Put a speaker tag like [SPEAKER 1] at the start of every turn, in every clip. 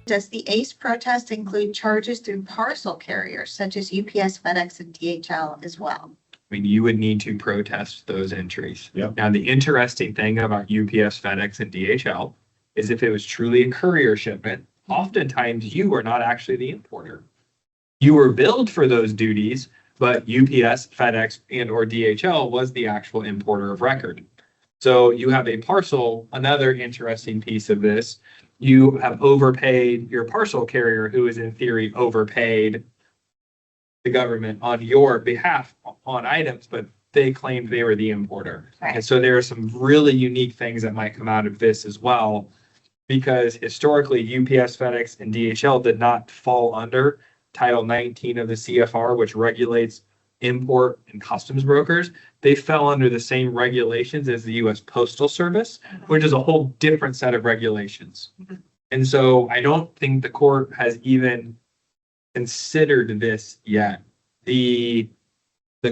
[SPEAKER 1] Does the ACE protest include charges through parcel carriers such as UPS, FedEx, and DHL as well?
[SPEAKER 2] I mean, you would need to protest those entries.
[SPEAKER 3] Yep.
[SPEAKER 2] Now, the interesting thing about UPS, FedEx, and DHL is if it was truly a courier shipment, oftentimes you are not actually the importer. You were billed for those duties, but UPS, FedEx, and or DHL was the actual importer of record. So you have a parcel, another interesting piece of this. You have overpaid your parcel carrier, who is in theory overpaid the government on your behalf on items, but they claimed they were the importer.
[SPEAKER 1] Right.
[SPEAKER 2] And so there are some really unique things that might come out of this as well, because historically UPS, FedEx, and DHL did not fall under Title 19 of the CFR, which regulates import and customs brokers. They fell under the same regulations as the U.S. Postal Service, which is a whole different set of regulations. And so I don't think the court has even considered this yet. The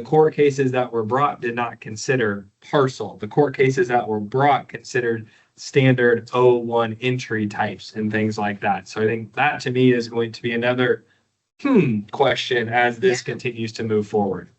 [SPEAKER 2] court cases that were brought did not consider parcel. The court cases that were brought considered standard O1 entry types and things like that. So I think that to me is going to be another question as this continues to move forward.